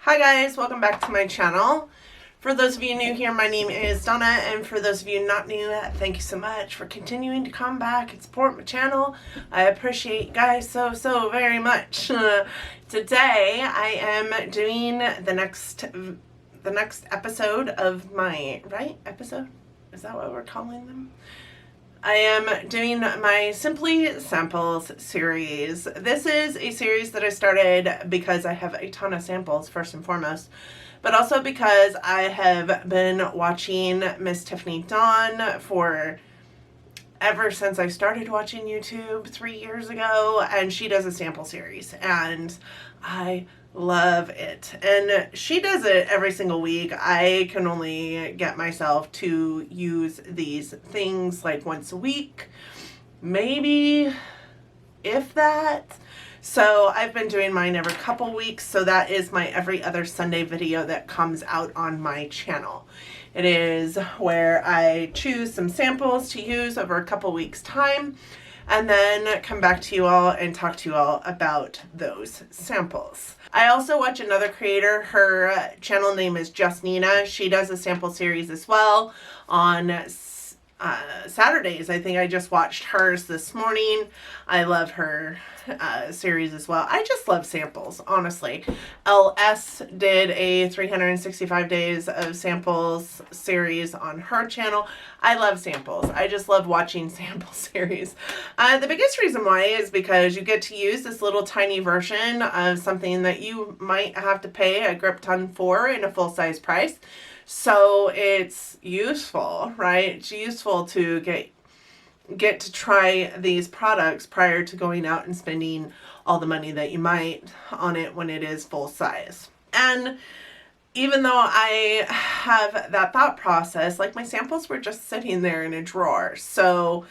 Hi guys, welcome back to my channel. For those of you new here, my name is Donna, and for those of you not new, thank you so much for continuing to come back and support my channel. I appreciate you guys so very much. Today I am doing the next episode of my, episode? Is that what we're calling them? I am doing my Simply Samples series. This is a series that I started because I have a ton of samples, first and foremost, but also because I have been watching Miss Tiffany Dawn for ever since I started watching YouTube 3 years ago, and she does a sample series, and I love it. And she does it every single week. I can only get myself to use these things like once a week, maybe, if that. So I've been doing mine every couple weeks, so that is my every other Sunday video that comes out on my channel. It is where I choose some samples to use over a couple weeks time, and then come back to you all and talk to you all about those samples. I also watch another creator. Her channel name is Just Nina. She does a sample series as well on Saturdays. I think I just watched hers this morning. I love her series as well. I just love samples, honestly. LS did a 365 days of samples series on her channel. I love samples. I just love watching sample series. The biggest reason why is because you get to use this little tiny version of something that you might have to pay a grip ton for in a full-size price. So it's useful, right? It's useful to get to try these products prior to going out and spending all the money that you might on it when it is full size. And even though I have that thought process, like my samples were just sitting there in a drawer. So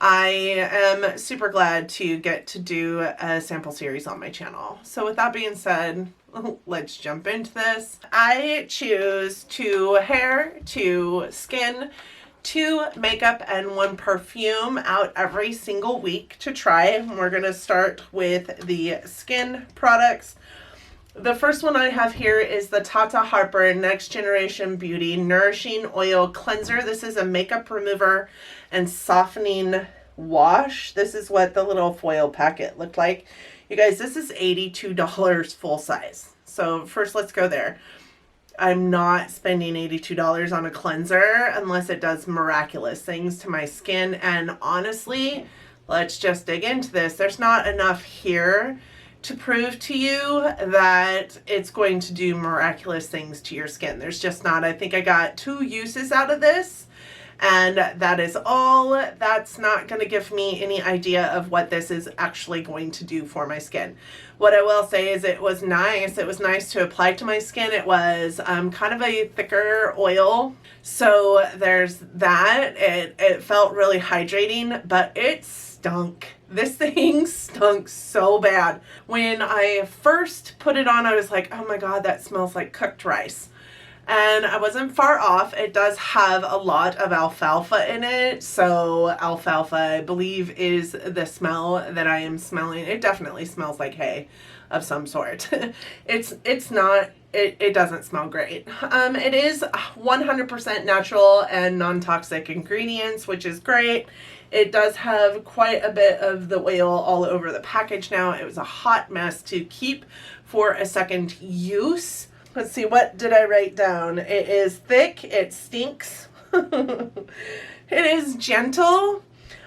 I am super glad to get to do a sample series on my channel. So with that being said, let's jump into this. I choose 2 hair, 2 skin, 2 makeup, and 1 perfume out every single week to try. We're going to start with the skin products. The first one I have here is the Tata Harper Next Generation Beauty Nourishing Oil Cleanser. This is a makeup remover and softening wash. This is what the little foil packet looked like. You guys, this is $82 full size. So first, let's go there. I'm not spending $82 on a cleanser unless it does miraculous things to my skin. And honestly, let's just dig into this. There's not enough here to prove to you that it's going to do miraculous things to your skin. There's just not. I think I got 2 uses out of this, and that is all. That's not going to give me any idea of what this is actually going to do for my skin. What I will say is it was nice. It was nice to apply to my skin. It was kind of a thicker oil. So there's that. It felt really hydrating, but it stunk. This thing stunk so bad. When I first put it on, I was like, oh my God, that smells like cooked rice. And I wasn't far off. It does have a lot of alfalfa in it. So alfalfa, I believe, is the smell that I am smelling. It definitely smells like hay of some sort. It's not, it doesn't smell great. It is 100% natural and non-toxic ingredients, which is great. It does have quite a bit of the oil all over the package now. It was a hot mess to keep for a second use. Let's see, what did I write down? It is thick, it stinks. It is gentle,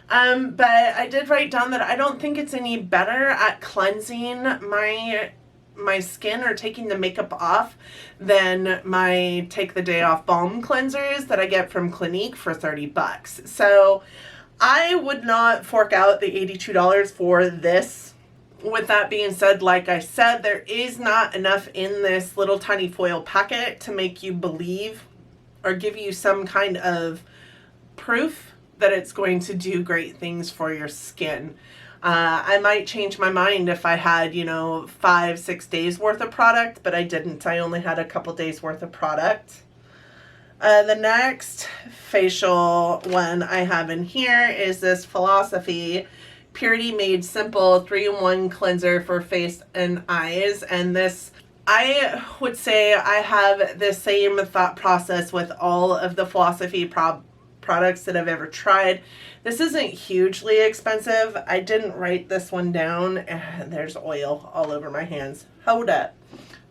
but I did write down that I don't think it's any better at cleansing my skin or taking the makeup off than my Take the Day Off balm cleansers that I get from Clinique for 30 bucks. So I would not fork out the $82 for this. With that being said, like I said, there is not enough in this little tiny foil packet to make you believe or give you some kind of proof that it's going to do great things for your skin. I might change my mind if I had, 5-6 days worth of product, but I didn't. I only had a couple days worth of product. The next facial one I have in here is this Philosophy Purity Made Simple 3-in-1 cleanser for face and eyes, and this I would say I have the same thought process with all of the Philosophy products that I've ever tried. This isn't hugely expensive. I didn't write this one down. There's oil all over my hands. Hold up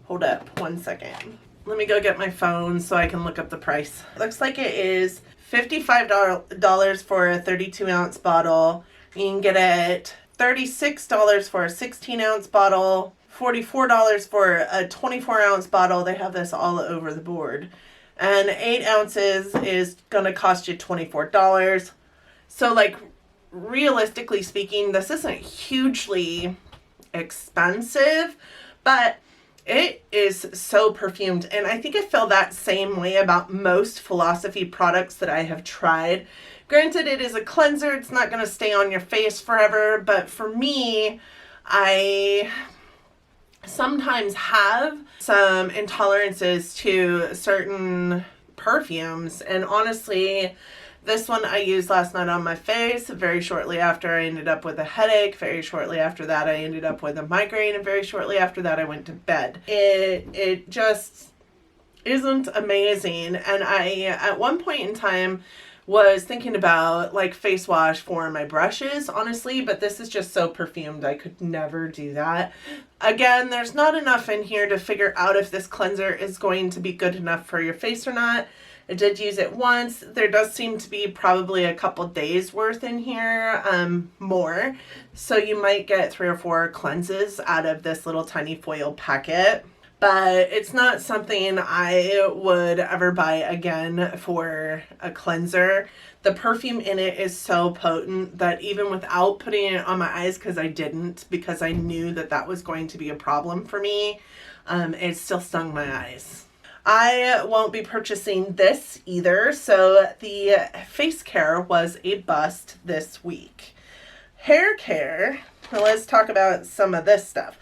1 second. Let me go get my phone so I can look up the price. Looks like it is $55 for a 32-ounce bottle. You can get it $36 for a 16-ounce bottle, $44 for a 24-ounce bottle. They have this all over the board. And 8 ounces is going to cost you $24. So, like, realistically speaking, this isn't hugely expensive, but it is so perfumed. And I think I feel that same way about most Philosophy products that I have tried. Granted, it is a cleanser. It's not going to stay on your face forever. But for me, I sometimes have some intolerances to certain perfumes. And honestly, this one I used last night on my face. Very shortly after, I ended up with a headache. Very shortly after that, I ended up with a migraine. And very shortly after that, I went to bed. It just isn't amazing. And I, at one point in time, was thinking about like face wash for my brushes, honestly, but this is just so perfumed. I could never do that. Again, there's not enough in here to figure out if this cleanser is going to be good enough for your face or not. I did use it once. There does seem to be probably a couple days worth in here, more. So you might get 3 or 4 cleanses out of this little tiny foil packet. But it's not something I would ever buy again for a cleanser. The perfume in it is so potent that even without putting it on my eyes, because I knew that that was going to be a problem for me, it still stung my eyes. I won't be purchasing this either, so the face care was a bust this week. Hair care, well, let's talk about some of this stuff.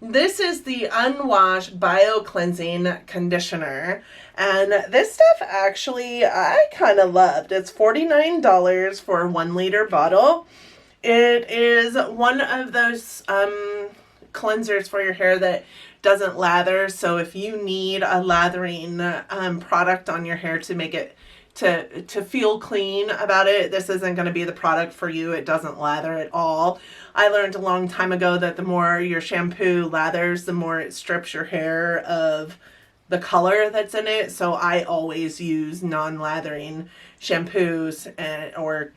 This is the Unwashed Bio Cleansing Conditioner, and this stuff actually I kind of loved. It's $49 for a 1 liter bottle. It is one of those cleansers for your hair that doesn't lather, so if you need a lathering product on your hair to make it to feel clean about it, this isn't going to be the product for you. It doesn't lather at all. I learned a long time ago that the more your shampoo lathers, the more it strips your hair of the color that's in it. So I always use non-lathering shampoos or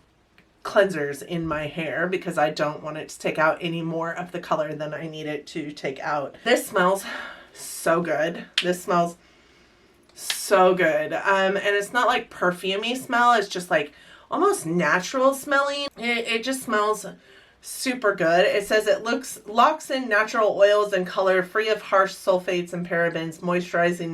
cleansers in my hair because I don't want it to take out any more of the color than I need it to take out. This smells so good. This smells so good. And it's not like perfumey smell. It's just like almost natural smelling. It just smells super good. It says it locks in natural oils and color, free of harsh sulfates and parabens, moisturizing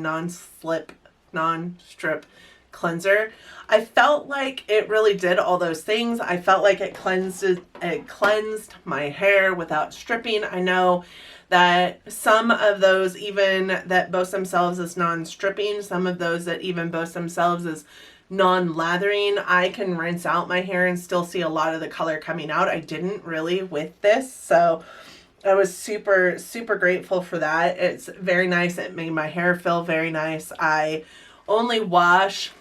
non-strip cleanser. I felt like it really did all those things. I felt like it cleansed my hair without stripping. I know that some of those even that boast themselves as non-stripping, some of those that even boast themselves as non-lathering, I can rinse out my hair and still see a lot of the color coming out. I didn't really with this, so I was super, super grateful for that. It's very nice. It made my hair feel very nice. I only wash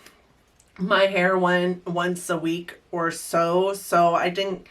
my hair once a week or so I didn't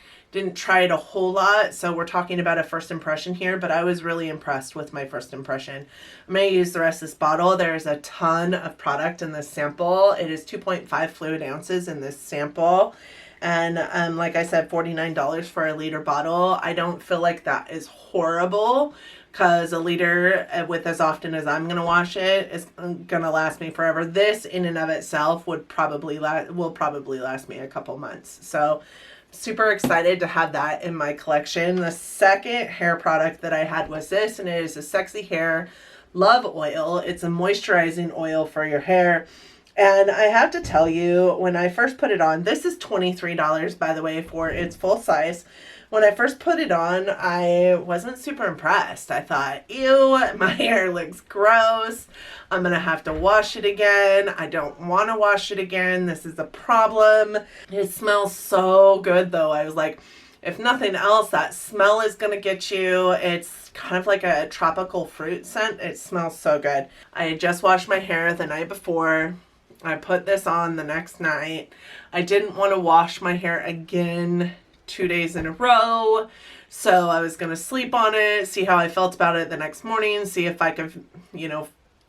try it a whole lot. So we're talking about a first impression here, but I was really impressed with my first impression. I'm going to use the rest of this bottle. There's a ton of product in this sample. It is 2.5 fluid ounces in this sample. And like I said, $49 for a liter bottle. I don't feel like that is horrible because a liter, with as often as I'm going to wash it, is going to last me forever. This in and of itself will probably last me a couple months. So super excited to have that in my collection. The second hair product that I had was this, and it is a Sexy Hair Love Oil. It's a moisturizing oil for your hair. And I have to tell you, when I first put it on, this is $23, by the way, for its full size. When I first put it on, I wasn't super impressed. I thought, ew, my hair looks gross. I'm going to have to wash it again. I don't want to wash it again. This is a problem. It smells so good, though. I was like, if nothing else, that smell is going to get you. It's kind of like a tropical fruit scent. It smells so good. I had just washed my hair the night before. I put this on the next night. I didn't want to wash my hair again 2 days in a row. So I was going to sleep on it, see how I felt about it the next morning, see if I could,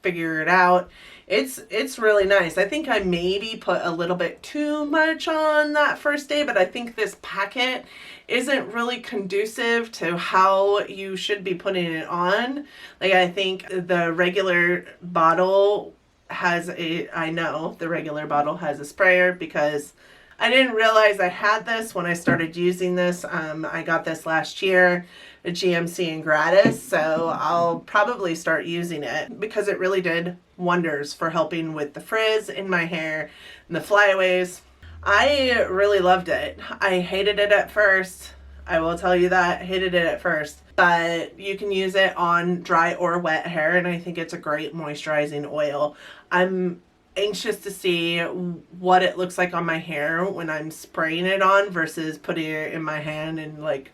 figure it out. It's really nice. I think I maybe put a little bit too much on that first day, but I think this packet isn't really conducive to how you should be putting it on. Like, I think the regular bottle has the regular bottle has a sprayer, because I didn't realize I had this when I started using this. I got this last year at GMC and gratis, so I'll probably start using it because it really did wonders for helping with the frizz in my hair and the flyaways. I really loved it. I hated it at first. I will tell you that. I hated it at first. But you can use it on dry or wet hair, and I think it's a great moisturizing oil. I'm anxious to see what it looks like on my hair when I'm spraying it on versus putting it in my hand and like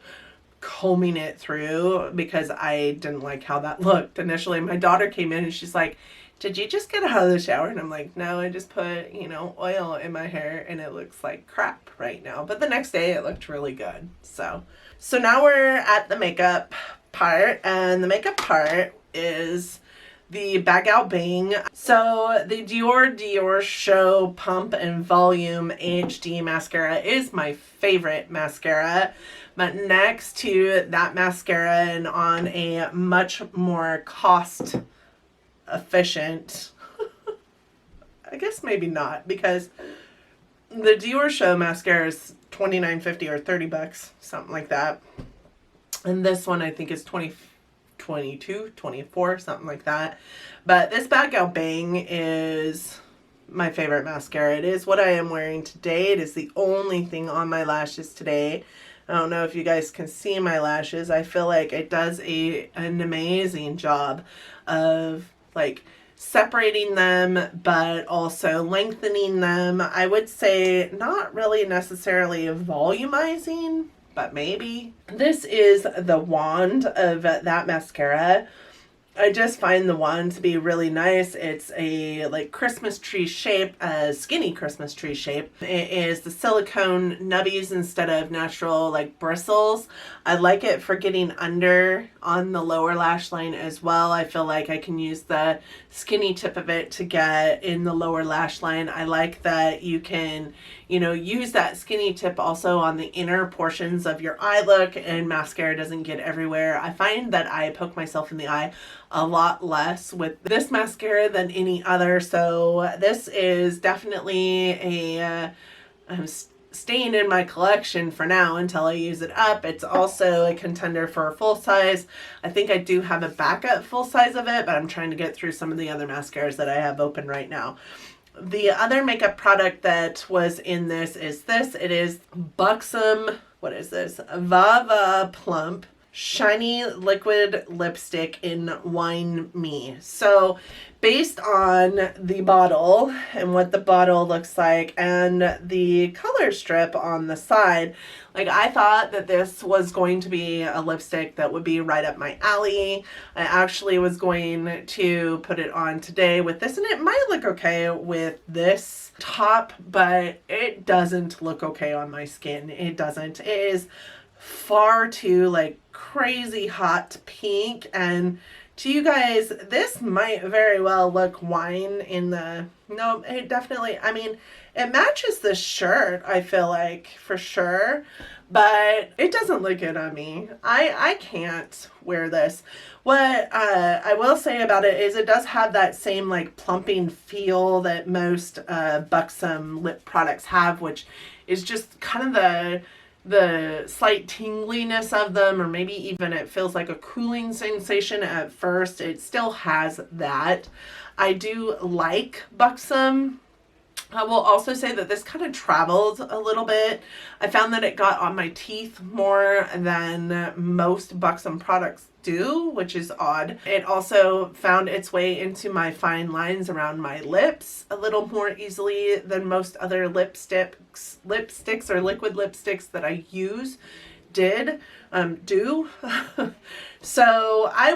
combing it through, because I didn't like how that looked initially. My daughter came in and she's like, "Did you just get out of the shower?" And I'm like, "No, I just put, oil in my hair and it looks like crap right now." But the next day it looked really good. So now we're at the makeup part, and the makeup part is the Bag Out Bang. So the Dior Show Pump and Volume HD mascara is my favorite mascara. But next to that mascara, and on a much more cost efficient, I guess maybe not, because the Dior Show mascara is $29.50 or $30, something like that. And this one I think is $22, $24, something like that. But this Bag Out Bang is my favorite mascara. It is what I am wearing today. It is the only thing on my lashes today. I don't know if you guys can see my lashes. I feel like it does an amazing job of like separating them, but also lengthening them. I would say not really necessarily volumizing, but maybe. This is the wand of that mascara. I just find the wand to be really nice. It's a like Christmas tree shape, a skinny Christmas tree shape. It is the silicone nubbies instead of natural like bristles. I like it for getting under on the lower lash line as well. I feel like I can use the skinny tip of it to get in the lower lash line. I like that you can, use that skinny tip also on the inner portions of your eye look, and mascara doesn't get everywhere. I find that I poke myself in the eye a lot less with this mascara than any other, so this is definitely staying in my collection for now until I use it up. It's also a contender for a full size. I think I do have a backup full size of it, but I'm trying to get through some of the other mascaras that I have open right now. The other makeup product that was in this is this. It is Buxom, what is this? Vava Plump Shiny Liquid Lipstick in Wine Me. So based on the bottle and what the bottle looks like and the color strip on the side, like I thought that this was going to be a lipstick that would be right up my alley. I actually was going to put it on today with this, and it might look okay with this top, but it doesn't look okay on my skin. It doesn't. It is far too like crazy hot pink, and to you guys this might very well look wine in the, no, it definitely, I mean, it matches this shirt, I feel like, for sure, but it doesn't look good on me. I can't wear this. What I will say about it is it does have that same like plumping feel that most Buxom lip products have, which is just kind of the slight tingliness of them, or maybe even it feels like a cooling sensation at first. It still has that. I do like Buxom. I will also say that this kind of traveled a little bit. I found that it got on my teeth more than most Buxom products do, which is odd. It also found its way into my fine lines around my lips a little more easily than most other lipsticks or liquid lipsticks that I use did do. So I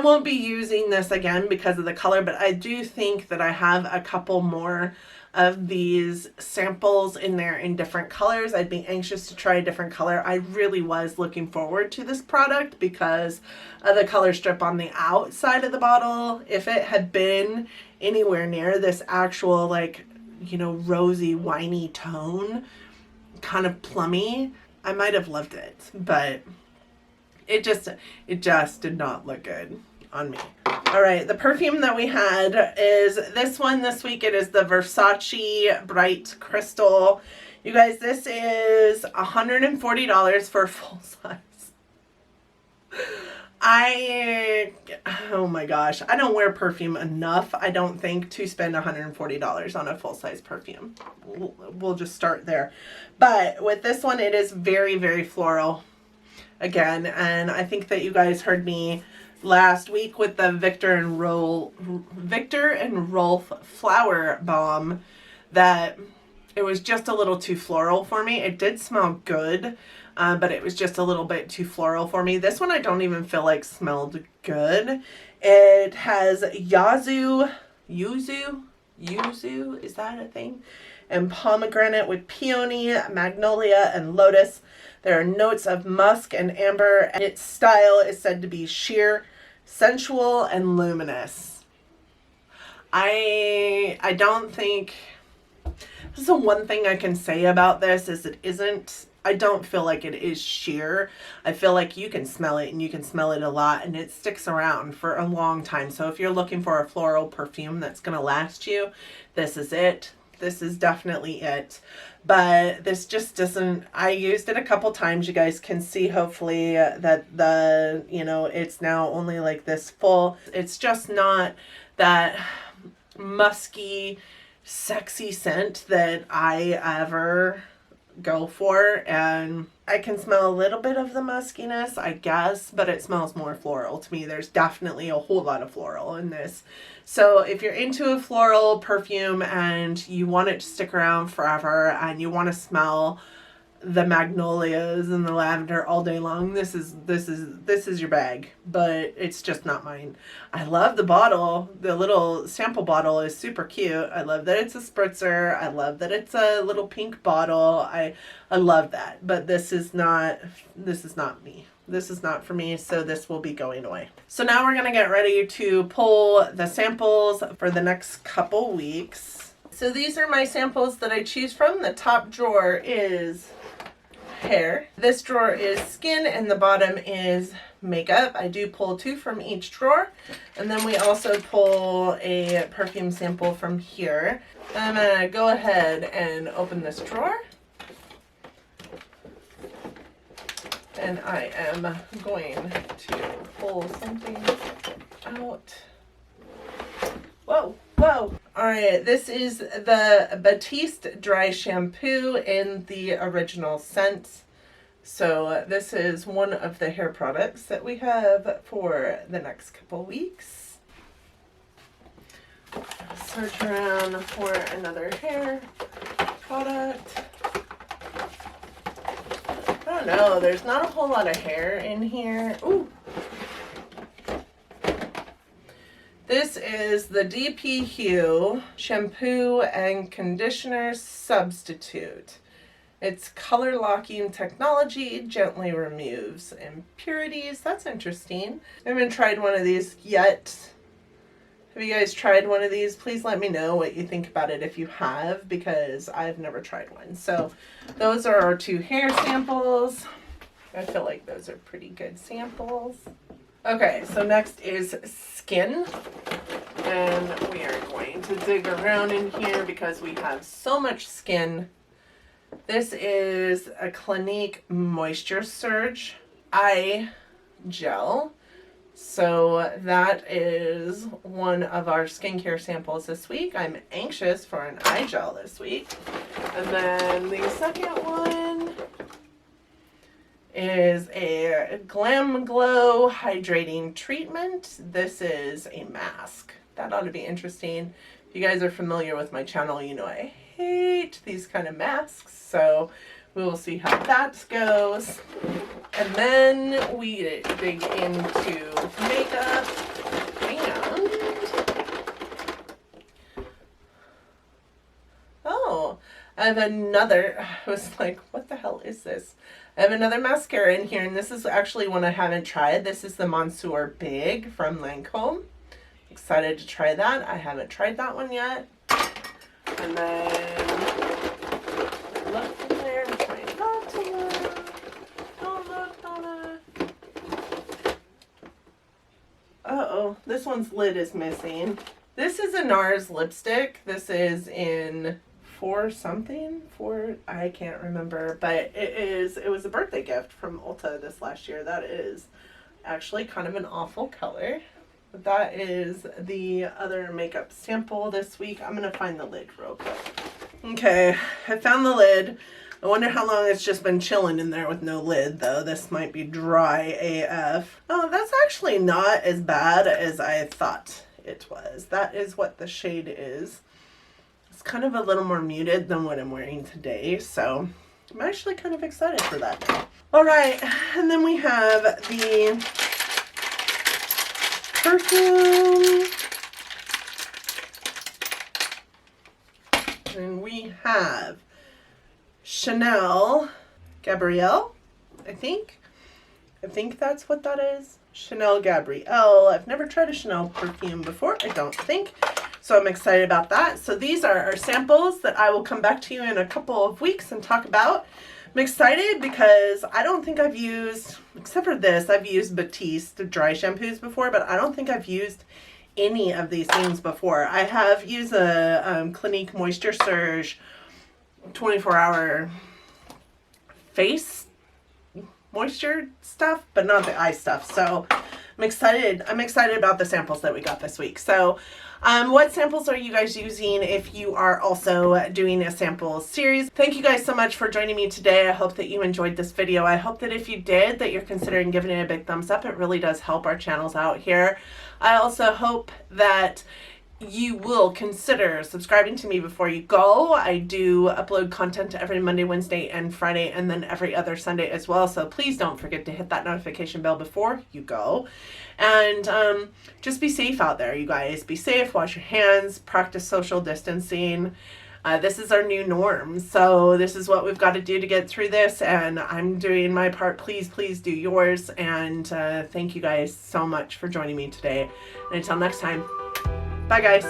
won't be using this again because of the color, but I do think that I have a couple more of these samples in there in different colors. I'd be anxious to try a different color. I really was looking forward to this product because of the color strip on the outside of the bottle. If it had been anywhere near this actual, like, you know, rosy, winey tone, kind of plummy, I might have loved it, but it just did not look good on me. All right, the perfume that we had is this one this week. It is the Versace Bright Crystal. You guys, this is $140 for full size. Oh my gosh, I don't wear perfume enough, I don't think, to spend $140 on a full-size perfume. We'll just start there. But with this one, it is very, very floral again, and I think that you guys heard me last week with the Victor and Rolf Flower Bomb that it was just a little too floral for me. It did smell good, but it was just a little bit too floral for me. This one I don't even feel like smelled good. It has yuzu, is that a thing? And pomegranate with peony, magnolia, and lotus. There are notes of musk and amber, and its style is said to be sheer, sensual, and luminous. I don't think... This is the one thing I can say about this is it isn't... I don't feel like it is sheer. I feel like you can smell it, and you can smell it a lot, and it sticks around for a long time. So if you're looking for a floral perfume that's going to last you, this is it. This is definitely it. But this just doesn't... I used it a couple times. You guys can see, hopefully, that the, you know, it's now only like this full. It's just not that musky, sexy scent that I ever go for, and I can smell a little bit of the muskiness, I guess, but it smells more floral to me. There's definitely a whole lot of floral in this. So if you're into a floral perfume and you want it to stick around forever and you want to smell the magnolias and the lavender all day long, this is your bag, but it's just not mine. I love the bottle. The little sample bottle is super cute. I love that it's a spritzer. I love that it's a little pink bottle. I love that, but this is not me. This is not for me, so this will be going away. So now we're gonna get ready to pull the samples for the next couple weeks. So these are my samples that I choose from. The top drawer is hair. This drawer is skin, and the bottom is makeup. I do pull 2 from each drawer, and then we also pull a perfume sample from here. I'm gonna go ahead and open this drawer, and I am going to pull something out. Whoa. Alright, this is the Batiste Dry Shampoo in the original scent. So this is one of the hair products that we have for the next couple weeks. Search around for another hair product. I don't know, there's not a whole lot of hair in here. Ooh. This is the DP Hue Shampoo and Conditioner Substitute. Its color locking technology gently removes impurities. That's interesting. I haven't tried one of these yet. Have you guys tried one of these? Please let me know what you think about it if you have, because I've never tried one. So those are our 2 hair samples. I feel like those are pretty good samples. Okay, so next is skin, and we are going to dig around in here because we have so much skin. This is a Clinique Moisture Surge Eye Gel. So that is one of our skincare samples this week. I'm anxious for an eye gel this week. And then the second one is a Glam Glow Hydrating Treatment. This is a mask. That ought to be interesting. If you guys are familiar with my channel, you know I hate these kind of masks, so we will see how that goes. And then we dig into makeup, and oh, I have another, I was like, what the hell is this? I have another mascara in here, and this is actually one I haven't tried. This is the Monsieur Big from Lancome. Excited to try that. I haven't tried that one yet. And then look in there and try not to look. Don't look, Donna. Uh-oh, this one's lid is missing. This is a NARS lipstick. This is in I can't remember, but it was a birthday gift from Ulta this last year. That is actually kind of an awful color. But that is the other makeup sample this week. I'm gonna find the lid real quick. Okay, I found the lid. I wonder how long it's just been chilling in there with no lid, though. This might be dry AF. Oh, that's actually not as bad as I thought it was. That is what the shade is. It's kind of a little more muted than what I'm wearing today, so I'm actually kind of excited for that. All right, and then we have the Perfume, and we have Chanel Gabrielle, I think that's what that is. Chanel Gabrielle. I've never tried a Chanel perfume before, I don't think. So I'm excited about that. So these are our samples that I will come back to you in a couple of weeks and talk about. I'm excited because I don't think I've used, except for this, I've used Batiste dry shampoos before, but I don't think I've used any of these things before. I have used a Clinique Moisture Surge 24-hour face moisture stuff, but not the eye stuff. So I'm excited about the samples that we got this week. So what samples are you guys using if you are also doing a sample series? Thank you guys so much for joining me today. I hope that you enjoyed this video. I hope that if you did, that you're considering giving it a big thumbs up. It really does help our channels out here. I also hope that you will consider subscribing to me before you go. I do upload content every Monday, Wednesday, and Friday, and then every other Sunday as well. So please don't forget to hit that notification bell before you go. And just be safe out there, you guys. Be safe, wash your hands, practice social distancing. This is our new norm. So this is what we've got to do to get through this. And I'm doing my part. Please, please do yours. And thank you guys so much for joining me today. And until next time. Bye, guys.